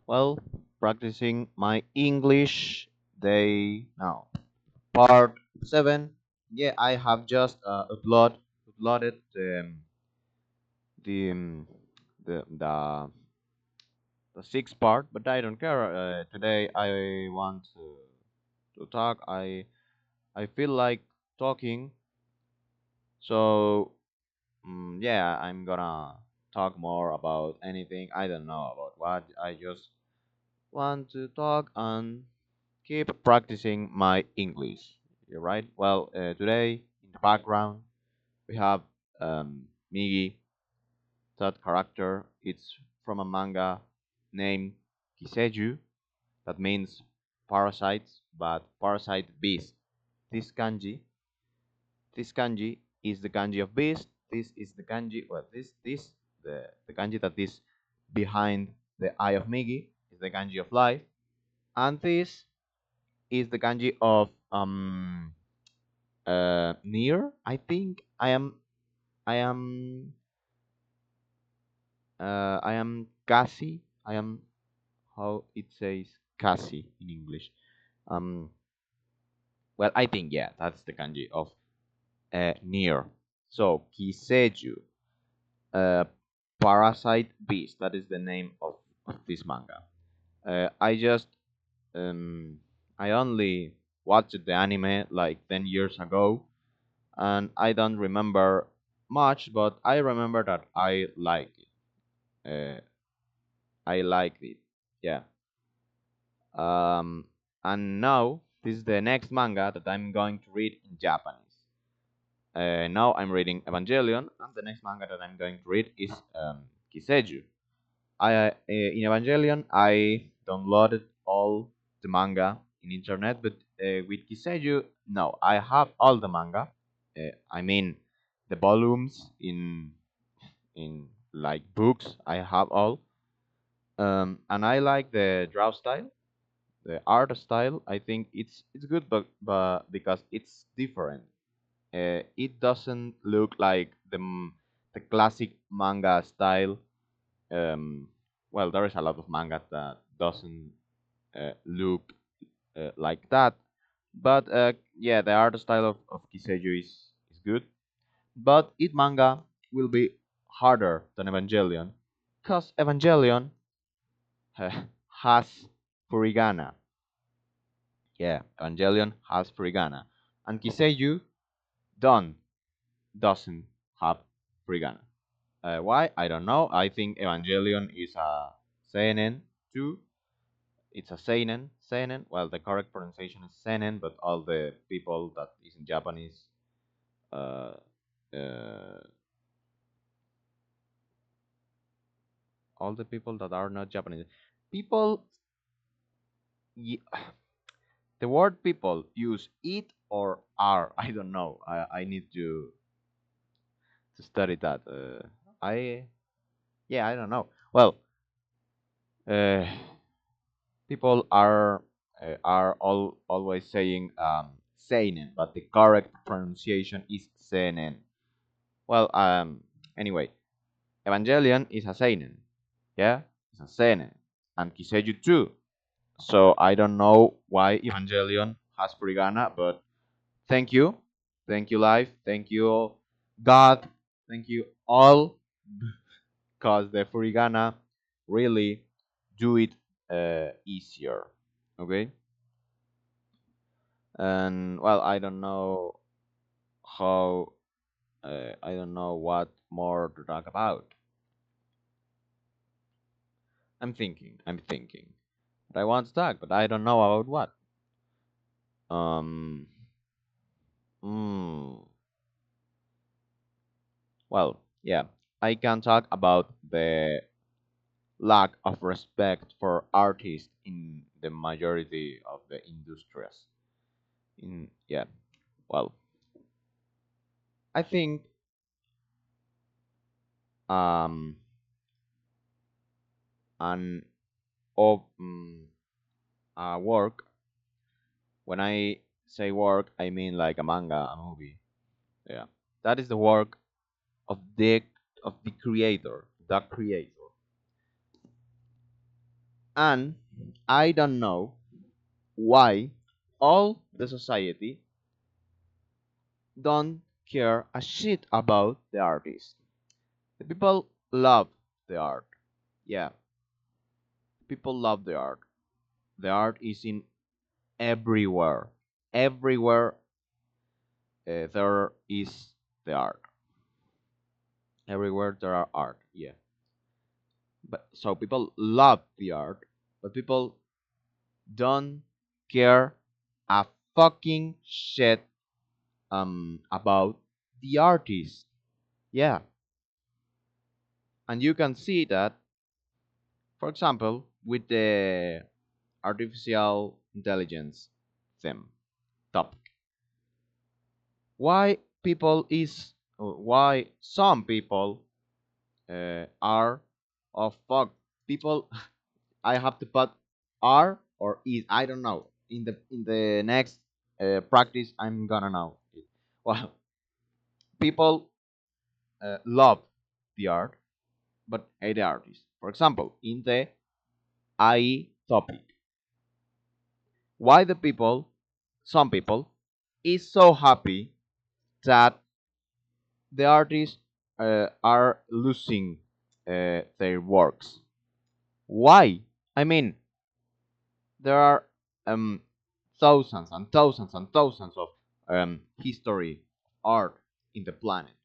Well, practicing my English day now. Part 7. Yeah, I have just uploaded the um, the sixth part, but I don't care. Today I want to talk. I feel like talking, so yeah, I'm gonna talk more about anything. I don't know about what. I just want to talk and keep practicing my English. You're right. Well, today in the background we have Migi, that character. It's from a manga named Kiseju, that means parasites, but parasite beast. This kanji, this kanji is the kanji of beast. This is the kanji. Well, the kanji that is behind the eye of Migi is the kanji of life, and this is the kanji of near. I am kasi. I am how it says kasi in English. Um, well, I think yeah, that's the kanji of near. So Kiseju, uh, parasite beast. That is the name of this manga. I just um, I only watched the anime like 10 years ago, and I don't remember much, but I remember that I liked it. I liked it. Yeah. Um, and now this is the next manga that I'm going to read in Japanese. Now I'm reading Evangelion, and the next manga that I'm going to read is Kiseju. In Evangelion I downloaded all the manga in internet, but with Kiseju, no, I have all the manga. I mean, the volumes in like books. I have all, and I like the draw style, the art style. I think it's good, but because it's different. It doesn't look like the classic manga style. Um, well, there is a lot of manga that doesn't look like that, but yeah, the art style of Kiseju is good. But it manga will be harder than Evangelion, because Evangelion has furigana. Yeah, Evangelion has furigana, and Kiseiju don't doesn't have furigana. Why? I don't know. I think Evangelion is a seinen too. It's a seinen. Seinen. Well, the correct pronunciation is seinen, but all the people that is in Japanese, uh, uh, all the people that are not Japanese, people, ye- the word people use it or are. I don't know. I need to study that. I Yeah, I don't know. Well, uh, people are always saying seinen, but the correct pronunciation is seinen. Well, anyway, Evangelion is a seinen, yeah, it's a seinen, and Kiseju too. So I don't know why Evangelion has Furigana, but thank you, life, thank you, God, thank you all, cause the Furigana really do it easier. Okay, and well, I don't know how. I don't know what more to talk about. I'm thinking. But I want to talk, but I don't know about what. Um. Mm, well, yeah. I can talk about the lack of respect for artists in the majority of the industries. In Yeah. Well, I think um an of work. When I say work, I mean like a manga, a movie. Yeah, that is the work of the creator, the creator. And I don't know why all the society don't care a shit about the artist. The people love the art. Yeah, people love the art. The art is in everywhere. Everywhere there is the art. Everywhere there are art. Yeah. But so people love the art, but people don't care a fucking shit about the artist. Yeah. And you can see that, for example, with the artificial intelligence theme topic. Why people is why some people are oh fuck people I have to put are or is I don't know in the next practice I'm gonna know it. Well, people love the art but hate the artist. For example, in the AI topic, why the people, some people, is so happy that the artists are losing their works. Why? I mean, there are um, thousands and thousands and thousands of history art in the planet,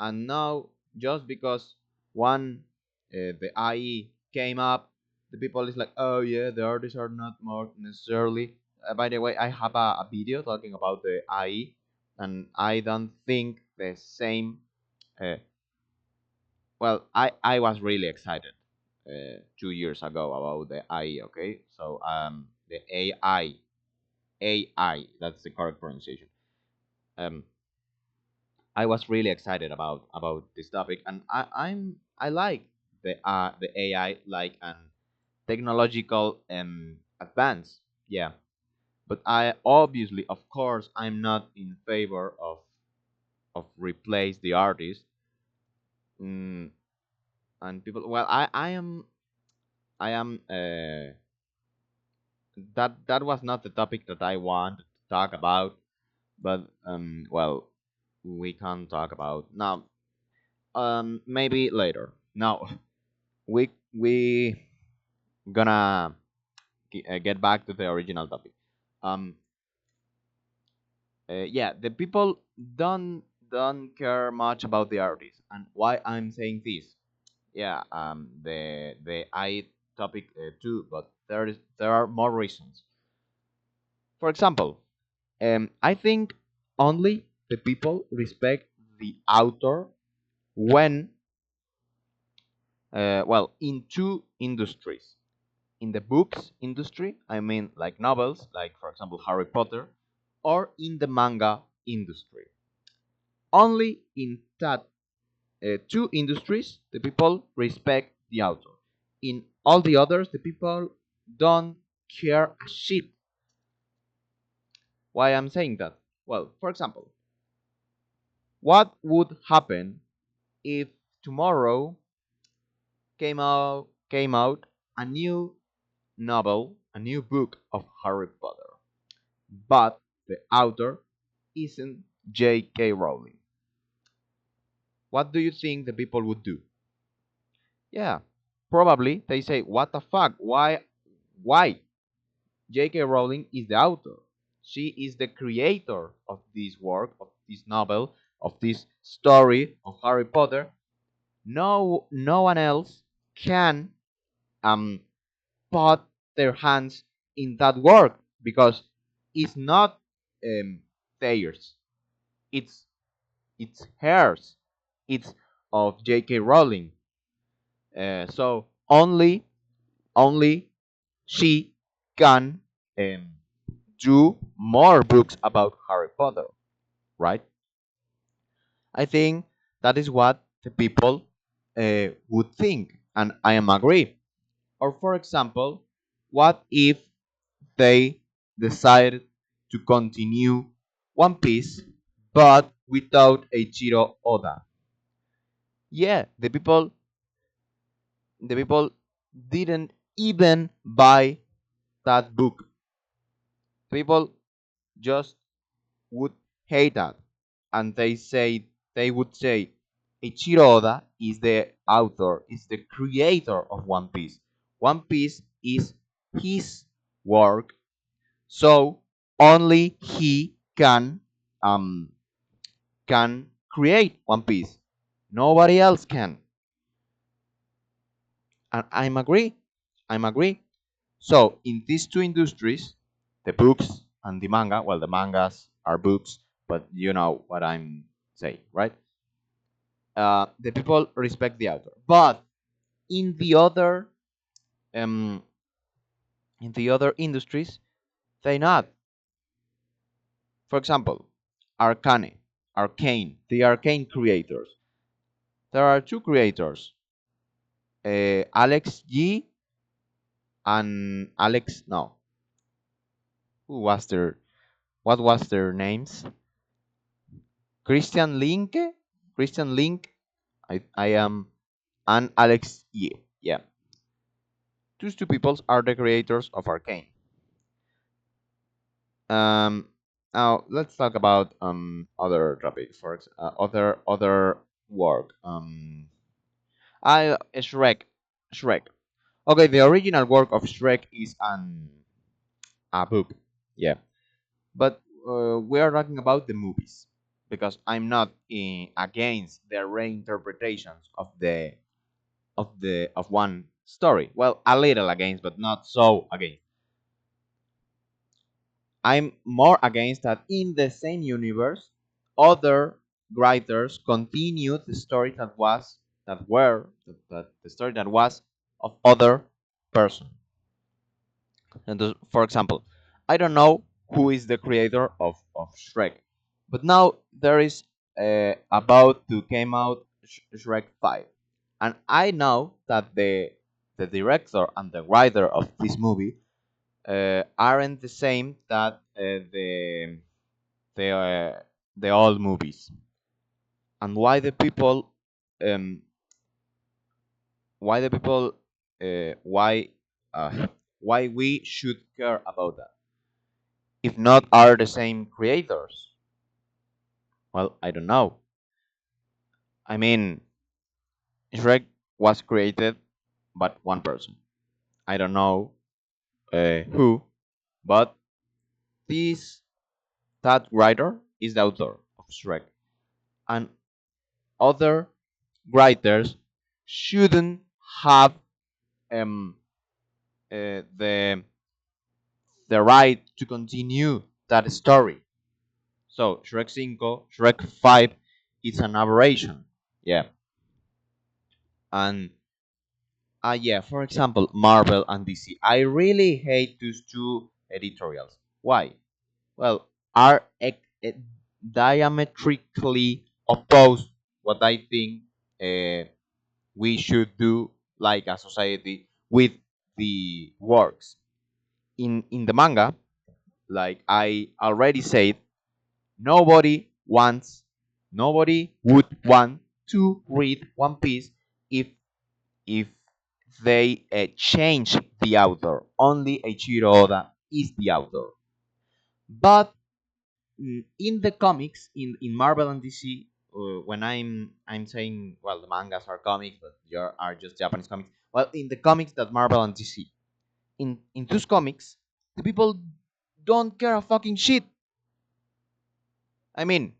and now just because one the IE came up, the people is like, oh yeah, the artists are not more necessarily. By the way, I have a video talking about the IE, and I don't think the same. Uh, well, I was really excited 2 years ago about the IE. Okay, so the AI, that's the correct pronunciation. Um, I was really excited about this topic, and I like the AI like an technological advance. Yeah, but I obviously, of course, I'm not in favor of replace the artist. Mm, and people, well, I am that was not the topic that I wanted to talk about, but well, we can talk about now. Maybe later. Now we gonna get back to the original topic. Um, yeah, the people don't care much about the artist, and why I'm saying this. Yeah, the I topic too, but there are more reasons. For example, I think only the people respect the author when well in two industries. In the books industry, I mean like novels, like for example Harry Potter, or in the manga industry. Only in that two industries, the people respect the author. In all the others, the people don't care a shit. Why I'm saying that? Well, for example, what would happen if tomorrow came out a new novel, a new book of Harry Potter, but the author isn't J.K. Rowling? What do you think the people would do? Yeah, probably they say, "What the fuck? Why? Why? J.K. Rowling is the author. She is the creator of this work, of this novel, of this story of Harry Potter. No one else can um put their hands in that work because it's not theirs. It's it's hers. It's of J.K. Rowling. So only she can um, do more books about Harry Potter, right? I think that is what the people would think, and I am agree. Or for example, what if they decided to continue One Piece but without Eiichiro Oda? Yeah, the people didn't even buy that book. People just would hate that, and they would say Eiichiro Oda is the author, is the creator of One Piece. One Piece is his work, so only he can create One Piece. Nobody else can. And I'm agree. I'm agree. So in these two industries, the books and the manga, well, the mangas are books, but you know what I'm saying, right? The people respect the author, but in the other um, in the other industries, they not. For example, the Arcane creators. There are two creators, Alex G and Alex. No, who was their? What was their names? Christian Linke, Christian Link. I am and Alex Ye. Yeah, those two people are the creators of Arcane. Um, Now let's talk about other topics. Other work. I Shrek. Okay, the original work of Shrek is a book. Yeah, but we are talking about the movies because I'm not against the reinterpretations of one story. Well, a little against, but not so against. I'm more against that in the same universe, other writers continue the story that the story that was of other person. And for example, I don't know who is the creator of Shrek, but now there is about to came out Shrek 5, and I know that the director and the writer of this movie aren't the same that the uh, the old movies, and um why the people why uh, why we should care about that if not are the same creators. Well, I don't know. I mean, Shrek was created by one person. I don't know who, but this that writer is the author of Shrek, and other writers shouldn't have um, the right to continue that story. So Shrek 5 is an aberration. Yeah. And yeah, for example, Marvel and DC. I really hate those two editorials. Why? Well, are diametrically opposed what I think we should do like a society with the works. In the manga, like I already said, nobody wants nobody would want to read One Piece if if they change the author. Only Eiichiro Oda is the author. But in the comics, in Marvel and DC, when I'm saying, well, the mangas are comics, but they are just Japanese comics. Well, in the comics that Marvel and DC, in those comics, the people don't care a fucking shit. I mean,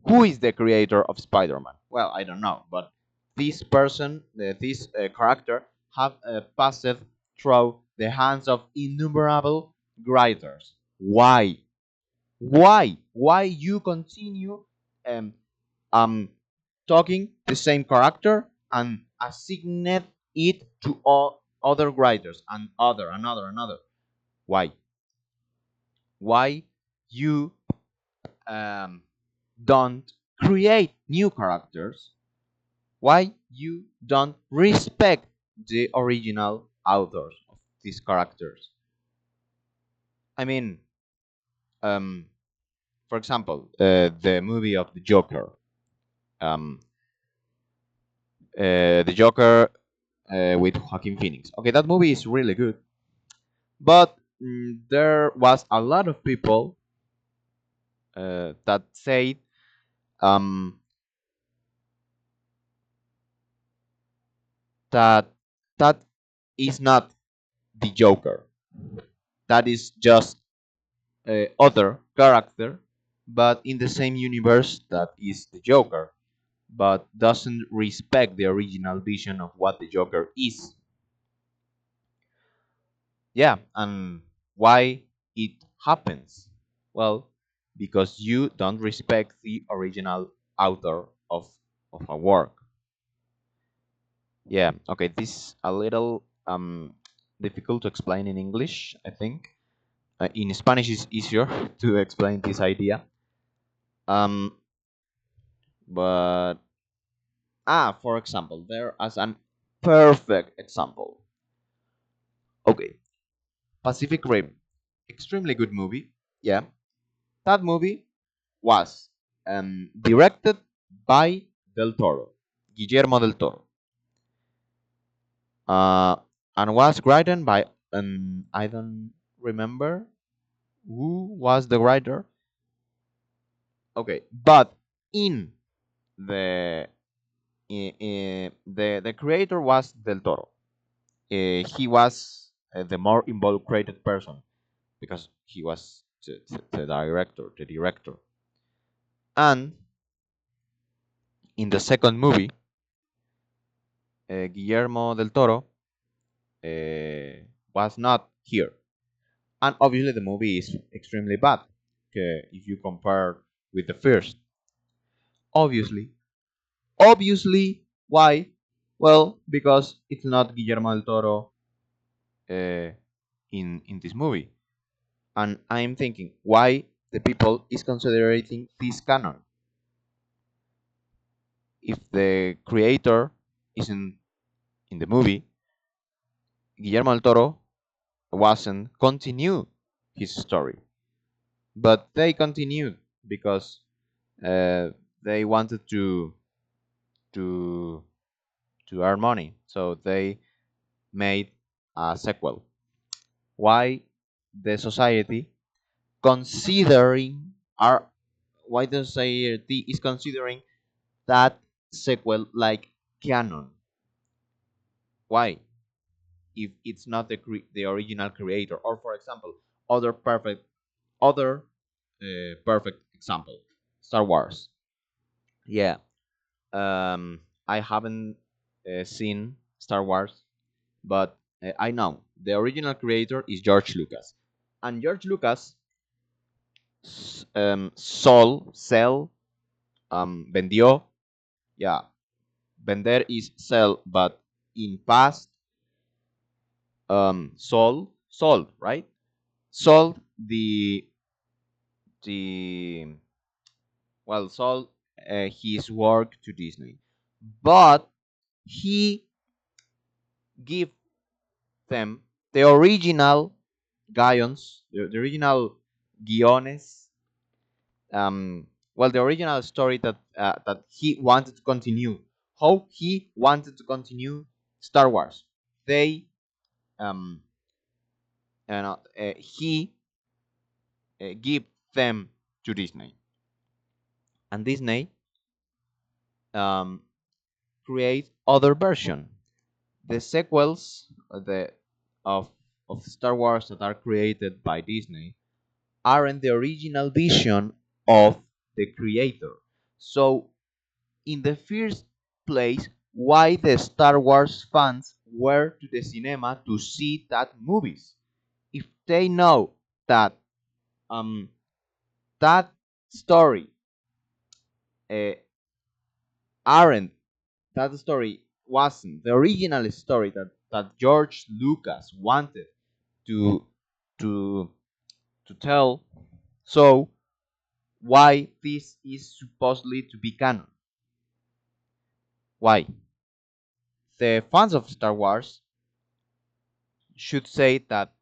who is the creator of Spider-Man? Well, I don't know, but this character have passed through the hands of innumerable writers. Why? Why you continue um um talking the same character and assign it to all other writers and another? Why? Why you um don't create new characters? Why you don't respect the original authors of these characters? I mean, um, for example, the movie of the Joker. Um, the Joker. with Joaquin Phoenix. Okay, that movie is really good, but there was a lot of people that said um, that that is not the Joker. That is just other character, but in the same universe that is the Joker, but doesn't respect the original vision of what the Joker is. Yeah, and why it happens? Well, because you don't respect the original author of a work. Yeah, okay, this is a little difficult to explain in English, I think. In Spanish is easier to explain this idea. Um, but for example, there as an perfect example. Okay, Pacific Rim, extremely good movie. Yeah, that movie was directed by Del Toro, Guillermo del Toro, uh, and was written by I don't remember who was the writer. Okay, but in the the creator was Del Toro. He was the more involved created person because he was the director, the director. And in the second movie, Guillermo del Toro was not here, and obviously the movie is extremely bad if you compare with the first. Obviously, obviously, why? Well, because it's not Guillermo del Toro uh, in this movie, and I'm thinking why the people is considering this canon if the creator isn't in the movie. Guillermo del Toro wasn't continue his story, but they continued because uh, they wanted to to earn money, so they made a sequel. Why the society considering are why the society is considering that sequel like canon? Why? If it's not the original creator, or for example, other perfect example, Star Wars. Yeah, I haven't seen Star Wars, but I know the original creator is George Lucas, and George Lucas sell, vendió. Yeah, vender is sell, but in past, sold, right? Sold the sold his work to Disney, but he give them the original the original guiones, the original story that he wanted to continue, how he wanted to continue Star Wars. They um, he give them to Disney, and Disney um, create other version. The sequels of of Star Wars that are created by Disney aren't the original vision of the creator. So, in the first place, why the Star Wars fans were to the cinema to see that movies? If they know that um that story uh, aren't that story wasn't the original story that George Lucas wanted to to to tell. So why this is supposedly to be canon? Why? The fans of Star Wars should say that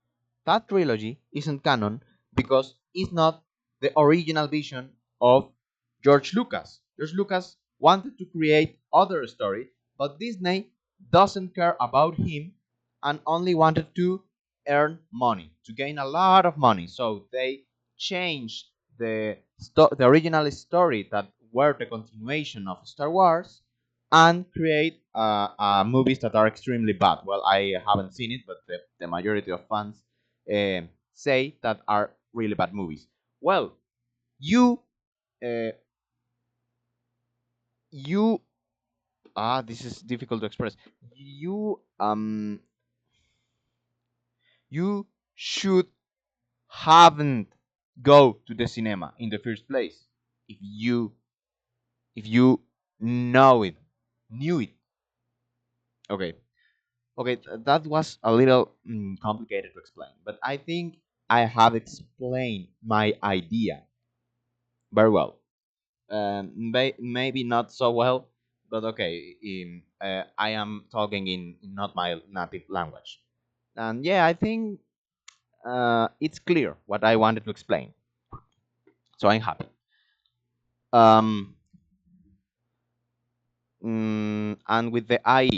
that trilogy isn't canon because it's not the original vision of George Lucas. George Lucas wanted to create other story, but Disney doesn't care about him and only wanted to earn money, to gain a lot of money. So they changed the original story that were the continuation of Star Wars and create movies that are extremely bad. Well, I haven't seen it, but the majority of fans say that are really bad movies. Well, you uh, you this is difficult to express. You should haven't go to the cinema in the first place if you know it knew it. Okay. Okay, that was a little complicated to explain, but I think I have explained my idea very well. Maybe not so well, but okay. I am talking in not my native language, and yeah, I think it's clear what I wanted to explain. So I'm happy. Um, and with the AI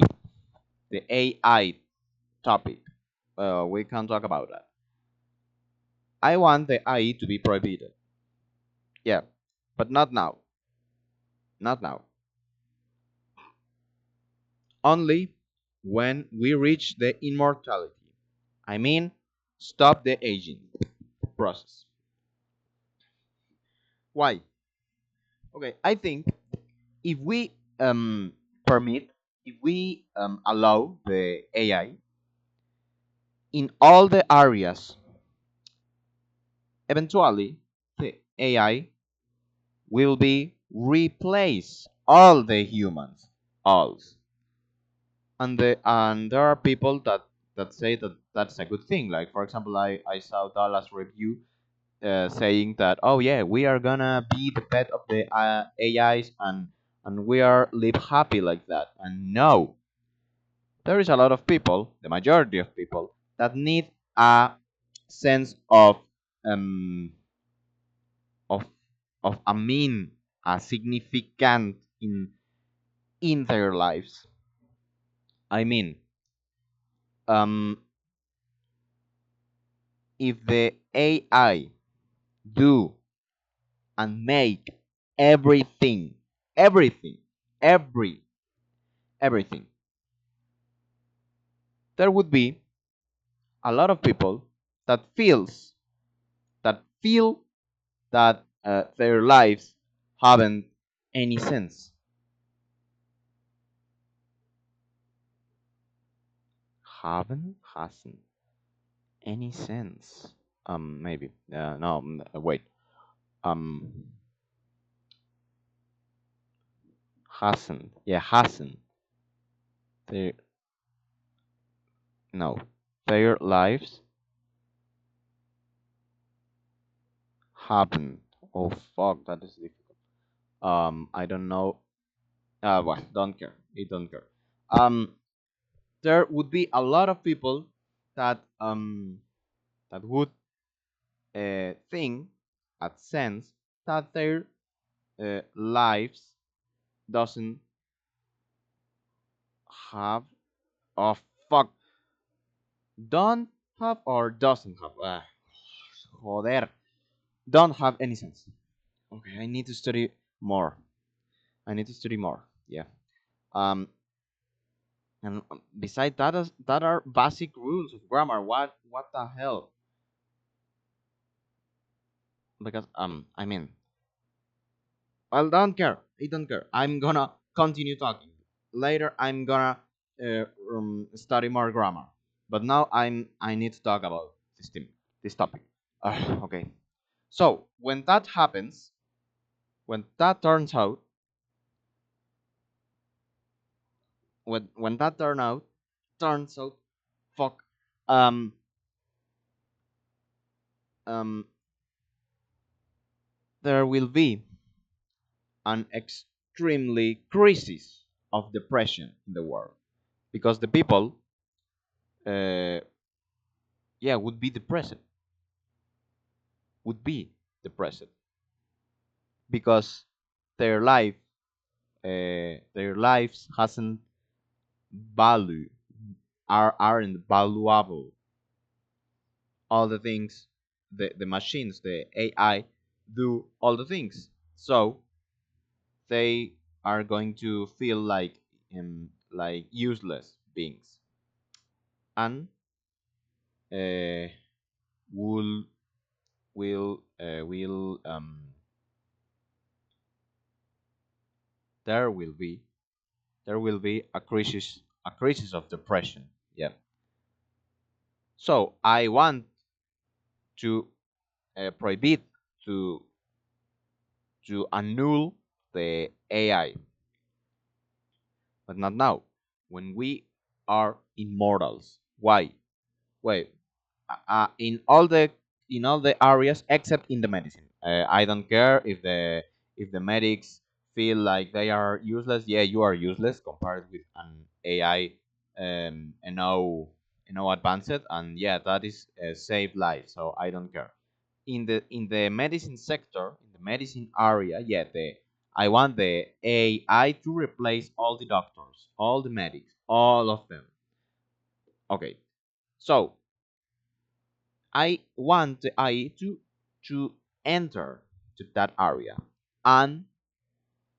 topic, we can talk about that. I want the AI to be prohibited. Yeah, but not now. Not now. Only when we reach the immortality. I mean, stop the aging process. Why? Okay, I think if we permit, if we allow the AI in all the areas, eventually the AI will be replace all the humans, all. And there are people that say that that's a good thing. Like for example, I saw Dallas review saying that, oh yeah, we are gonna be the pet of the AIs, and we are live happy like that. And no, there is a lot of people, the majority of people, that need a sense um of of a mean, a significant in their lives. I mean, um, if the AI do and make everything, everything, every everything, there would be a lot of people that feel that their lives haven't any sense, haven't hasn't any sense. Maybe no. Wait. Um, hasn't. Yeah, hasn't. Their no, their lives haven't. Oh fuck, that is difficult. I don't know. Well, don't care. It don't care. Um, there would be a lot of people that would think, at sense, that their lives doesn't have. Oh fuck, don't have or doesn't have. Joder, don't have any sense. Okay, I need to study more. I need to study more. Yeah. Um, and beside that, that are basic rules of grammar. What the hell? Because I mean, I don't care. I don't care. I'm gonna continue talking. Later, I'm gonna study more grammar. But now I need to talk about this topic. Okay. So when that happens, when that when that turns out, fuck, um um, there will be an extremely crisis of depression in the world because the people, uh, yeah, would be depressed because their life, their lives hasn't value aren't valuable. All the things, the machines, the AI do all the things. So they are going to feel like useless beings, and uh, will will there will be a crisis of depression. Yeah. So I want to prohibit to annul the AI, but not now. When we are immortals, why? Wait, in all the areas except in the medicine. I don't care if the medics feel like they are useless. Yeah, you are useless compared with an AI, advanced, and yeah, that is save lives. So I don't care. In the medicine sector, in the medicine area, yeah, the I want the AI to replace all the doctors, all the medics, all of them. Okay, so I want the AI to enter to that area and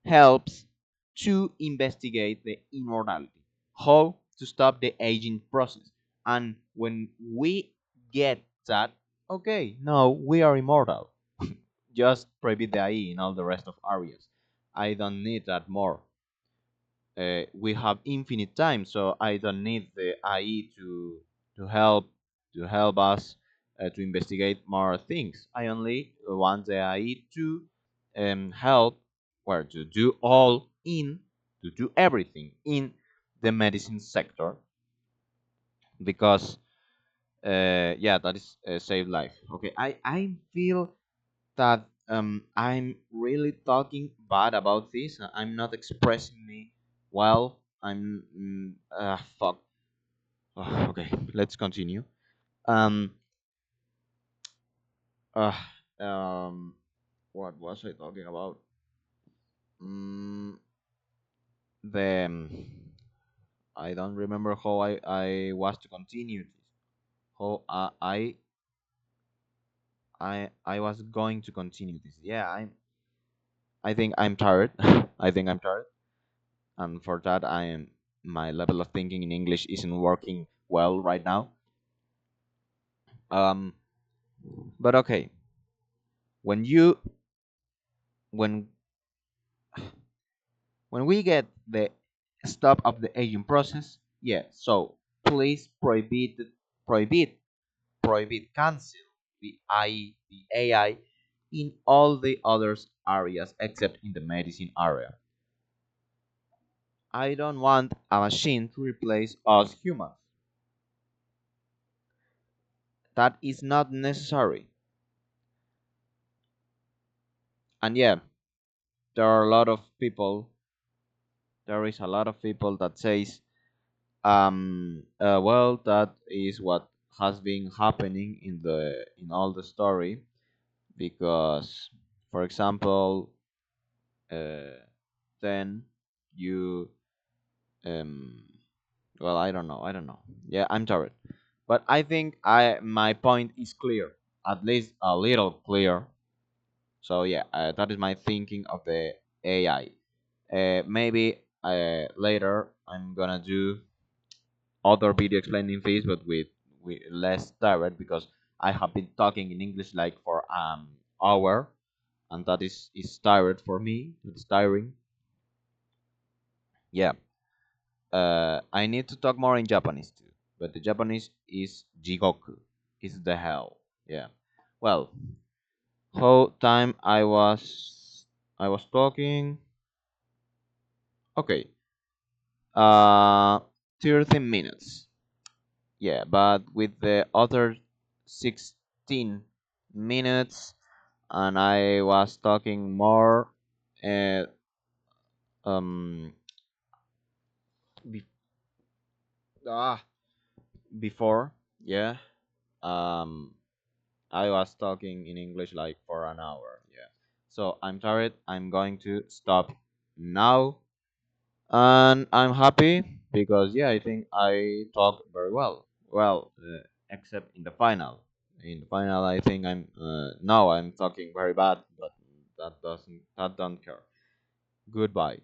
helps to investigate the immortality, how to stop the aging process. And when we get that, okay, no, we are immortal. Just prohibit the AI in all the rest of areas. I don't need that more. We have infinite time, so I don't need the AI to help us to investigate more things. I only want the AI to help, or to do everything in the medicine sector, because yeah, that is save life. Okay, I feel that I'm really talking bad about this. I'm not expressing me well. Fuck. Okay, let's continue. Um. Uh. Um. What was I talking about? Mm, the I don't remember how I was to continue this. How I was going to continue this. Yeah, I think I'm tired. I think I'm tired, and for that I am my level of thinking in English isn't working well right now. Um, but okay, when you when when we get the stop of the aging process, yeah. So please prohibit, cancel the AI in all the others areas except in the medicine area. I don't want a machine to replace us humans. That is not necessary. And yeah, there are a lot of people there is a lot of people that says, well, that is what has been happening in all the story, because, for example, uh, then you um well, I don't know. Yeah, I'm tired, but I think I my point is clear, at least a little clear. So yeah, that is my thinking of the AI. Maybe later I'm gonna do other video explaining this, but with less direct, because I have been talking in English like for hour, and that is tired for me. It's tiring. Yeah. I need to talk more in Japanese too, but the Japanese is jigoku, is the hell. Yeah. Well, how time I was talking. Okay. Uh, 13 minutes. Yeah, but with the other 16 minutes, and I was talking more uh, um be- ah, before, yeah. Um I was talking in English like for an hour, yeah. So I'm tired. I'm going to stop now, and I'm happy. because yeah, I think I talk very well. Well, except in the final. In the final, I think I'm now I'm talking very bad, but that don't care. Goodbye.